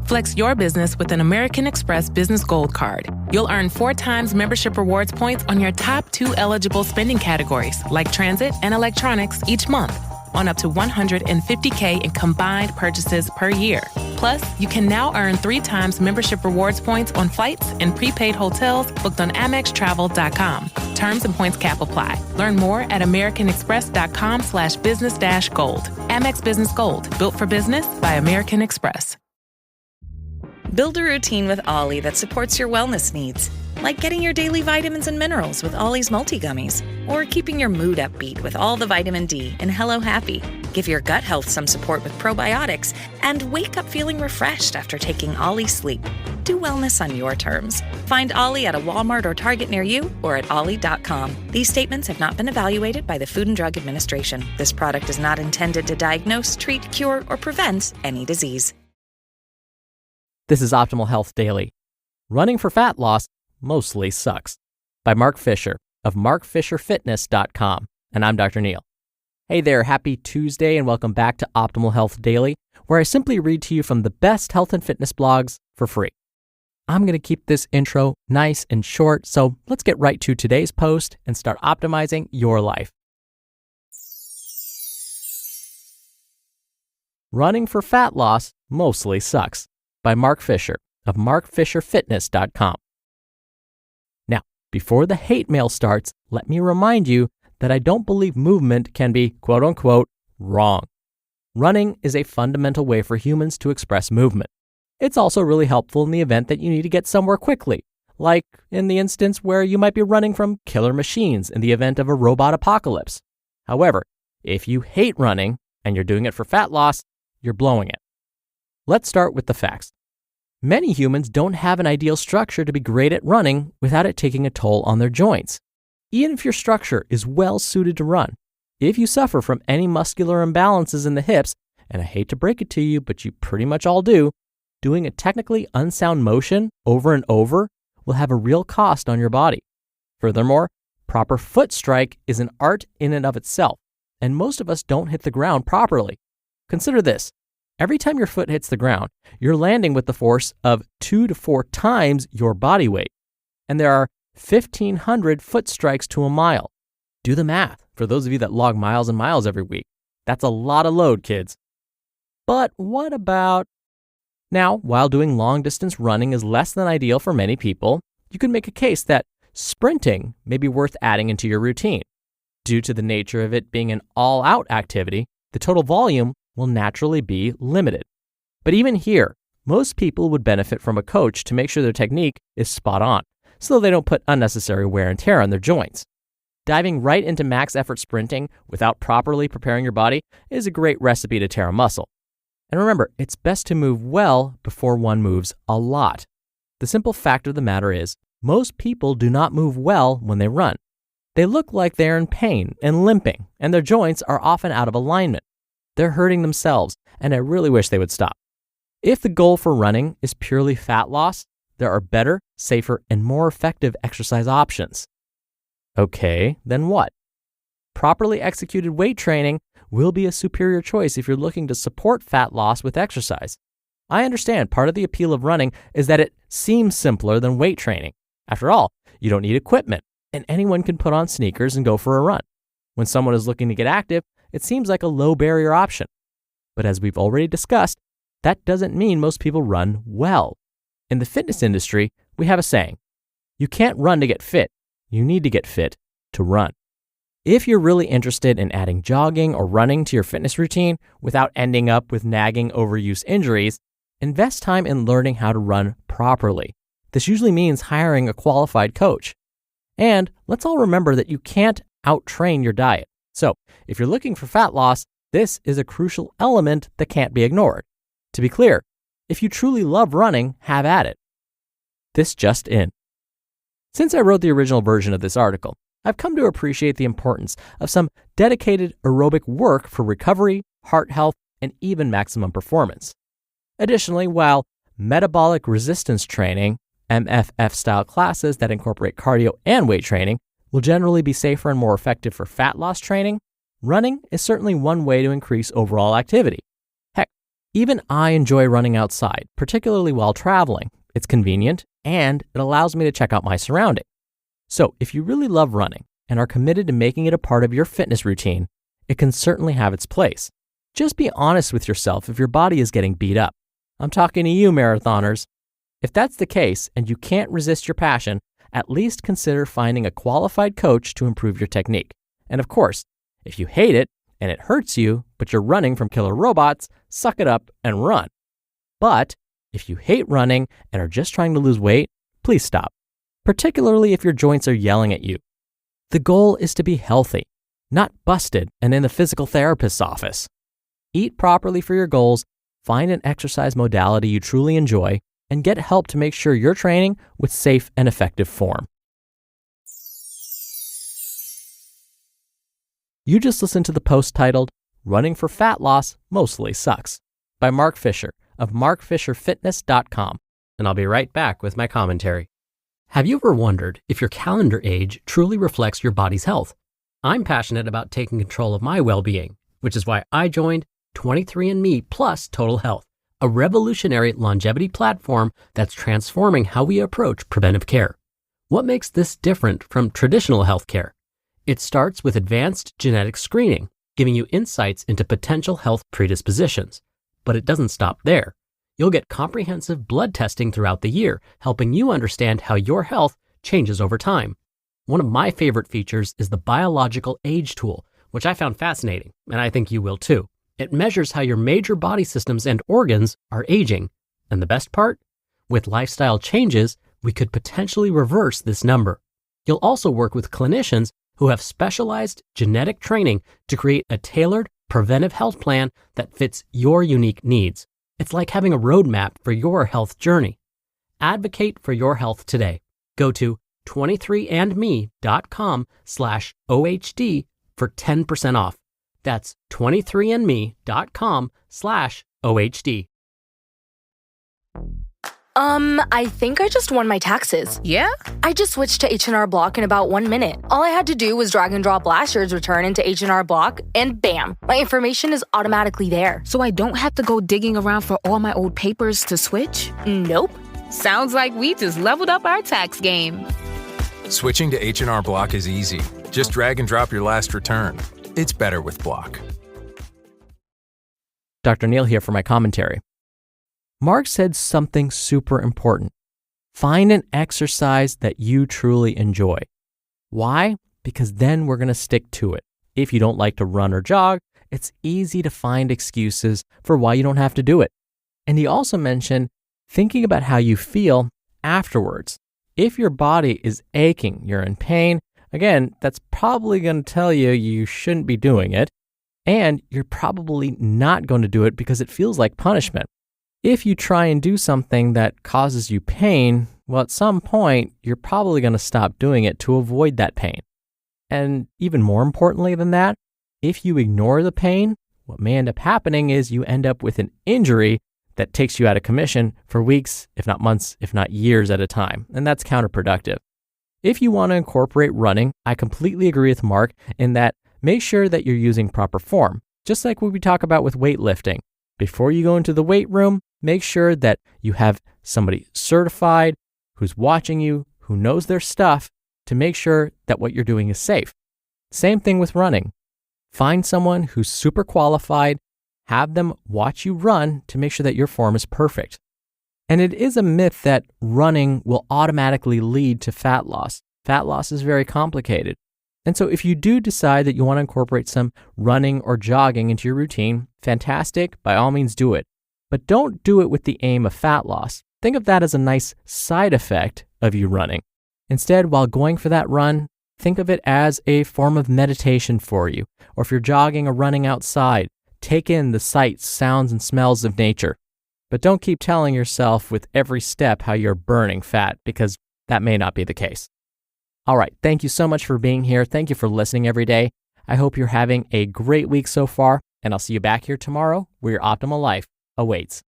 Flex your business with an American Express Business Gold Card. You'll earn 4 times membership rewards points on your top 2 eligible spending categories, like transit and electronics, each month, on up to $150K in combined purchases per year. Plus, you can now earn 3 times membership rewards points on flights and prepaid hotels booked on AmexTravel.com. Terms and points cap apply. Learn more at americanexpress.com/business-gold. Amex Business Gold, built for business by American Express. Build a routine with Ollie that supports your wellness needs, like getting your daily vitamins and minerals with Ollie's multi-gummies, or keeping your mood upbeat with all the vitamin D in Hello Happy. Give your gut health some support with probiotics, and wake up feeling refreshed after taking Ollie Sleep. Do wellness on your terms. Find Ollie at a Walmart or Target near you or at ollie.com. These statements have not been evaluated by the Food and Drug Administration. This product is not intended to diagnose, treat, cure, or prevent any disease. This is Optimal Health Daily. Running for fat loss mostly sucks. By Mark Fisher of markfisherfitness.com. And I'm Dr. Neil. Hey there, happy Tuesday and welcome back to Optimal Health Daily, where I simply read to you from the best health and fitness blogs for free. I'm going to keep this intro nice and short, so let's get right to today's post and start optimizing your life. Running for fat loss mostly sucks. By Mark Fisher of markfisherfitness.com. Now, before the hate mail starts, let me remind you that I don't believe movement can be quote-unquote wrong. Running is a fundamental way for humans to express movement. It's also really helpful in the event that you need to get somewhere quickly, like in the instance where you might be running from killer machines in the event of a robot apocalypse. However, if you hate running and you're doing it for fat loss, you're blowing it. Let's start with the facts. Many humans don't have an ideal structure to be great at running without it taking a toll on their joints. Even if your structure is well suited to run, if you suffer from any muscular imbalances in the hips, and I hate to break it to you, but you pretty much all do, doing a technically unsound motion over and over will have a real cost on your body. Furthermore, proper foot strike is an art in and of itself, and most of us don't hit the ground properly. Consider this. Every time your foot hits the ground, you're landing with the force of 2 to 4 times your body weight. And there are 1,500 foot strikes to a mile. Do the math for those of you that log miles and miles every week. That's a lot of load, kids. But what about... Now, while doing long-distance running is less than ideal for many people, you can make a case that sprinting may be worth adding into your routine. Due to the nature of it being an all-out activity, the total volume will naturally be limited. But even here, most people would benefit from a coach to make sure their technique is spot on, so they don't put unnecessary wear and tear on their joints. Diving right into max effort sprinting without properly preparing your body is a great recipe to tear a muscle. And remember, it's best to move well before one moves a lot. The simple fact of the matter is, most people do not move well when they run. They look like they're in pain and limping, and their joints are often out of alignment. They're hurting themselves, and I really wish they would stop. If the goal for running is purely fat loss, there are better, safer, and more effective exercise options. Okay, then what? Properly executed weight training will be a superior choice if you're looking to support fat loss with exercise. I understand part of the appeal of running is that it seems simpler than weight training. After all, you don't need equipment, and anyone can put on sneakers and go for a run. When someone is looking to get active, it seems like a low barrier option. But as we've already discussed, that doesn't mean most people run well. In the fitness industry, we have a saying, you can't run to get fit, you need to get fit to run. If you're really interested in adding jogging or running to your fitness routine without ending up with nagging overuse injuries, invest time in learning how to run properly. This usually means hiring a qualified coach. And let's all remember that you can't out-train your diet. So, if you're looking for fat loss, this is a crucial element that can't be ignored. To be clear, if you truly love running, have at it. This just in. Since I wrote the original version of this article, I've come to appreciate the importance of some dedicated aerobic work for recovery, heart health, and even maximum performance. Additionally, while metabolic resistance training, MFF-style classes that incorporate cardio and weight training, will generally be safer and more effective for fat loss training, running is certainly one way to increase overall activity. Heck, Even I enjoy running outside, particularly while traveling. It's convenient and it allows me to check out my surroundings. So if you really love running and are committed to making it a part of your fitness routine, it can certainly have its place. Just be honest with yourself if your body is getting beat up. I'm talking to you, marathoners. If that's the case and you can't resist your passion, at least consider finding a qualified coach to improve your technique. And of course, if you hate it and it hurts you, but you're running from killer robots, suck it up and run. But if you hate running and are just trying to lose weight, please stop, particularly if your joints are yelling at you. The goal is to be healthy, not busted and in the physical therapist's office. Eat properly for your goals, find an exercise modality you truly enjoy, and get help to make sure you're training with safe and effective form. You just listened to the post titled, Running for Fat Loss Mostly Sucks, by Mark Fisher of markfisherfitness.com, and I'll be right back with my commentary. Have you ever wondered if your calendar age truly reflects your body's health? I'm passionate about taking control of my well-being, which is why I joined 23andMe Plus Total Health, a revolutionary longevity platform that's transforming how we approach preventive care. What makes this different from traditional healthcare? It starts with advanced genetic screening, giving you insights into potential health predispositions. But it doesn't stop there. You'll get comprehensive blood testing throughout the year, helping you understand how your health changes over time. One of my favorite features is the biological age tool, which I found fascinating, and I think you will too. It measures how your major body systems and organs are aging. And the best part? With lifestyle changes, we could potentially reverse this number. You'll also work with clinicians who have specialized genetic training to create a tailored preventive health plan that fits your unique needs. It's like having a roadmap for your health journey. Advocate for your health today. Go to 23andme.com/OHD for 10% off. That's 23andme.com/OHD. I think I just won my taxes. Yeah? I just switched to H&R Block in about 1 minute. All I had to do was drag and drop last year's return into H&R Block, and bam, my information is automatically there. So I don't have to go digging around for all my old papers to switch? Nope. Sounds like we just leveled up our tax game. Switching to H&R Block is easy. Just drag and drop your last return. It's better with Block. Dr. Neil here for my commentary. Mark said something super important. Find an exercise that you truly enjoy. Why? Because then we're going to stick to it. If you don't like to run or jog, it's easy to find excuses for why you don't have to do it. And he also mentioned thinking about how you feel afterwards. If your body is aching, you're in pain, again, that's probably going to tell you you shouldn't be doing it. And you're probably not going to do it because it feels like punishment. If you try and do something that causes you pain, well, at some point, you're probably going to stop doing it to avoid that pain. And even more importantly than that, if you ignore the pain, what may end up happening is you end up with an injury that takes you out of commission for weeks, if not months, if not years at a time. And that's counterproductive. If you want to incorporate running, I completely agree with Mark in that make sure that you're using proper form, just like what we talk about with weightlifting. Before you go into the weight room, make sure that you have somebody certified who's watching you, who knows their stuff to make sure that what you're doing is safe. Same thing with running. Find someone who's super qualified, have them watch you run to make sure that your form is perfect. And it is a myth that running will automatically lead to fat loss. Fat loss is very complicated. And so if you do decide that you want to incorporate some running or jogging into your routine, fantastic, by all means do it. But don't do it with the aim of fat loss. Think of that as a nice side effect of you running. Instead, while going for that run, think of it as a form of meditation for you. Or if you're jogging or running outside, take in the sights, sounds, and smells of nature. But don't keep telling yourself with every step how you're burning fat, because that may not be the case. All right, thank you so much for being here. Thank you for listening every day. I hope you're having a great week so far, and I'll see you back here tomorrow where your optimal life awaits.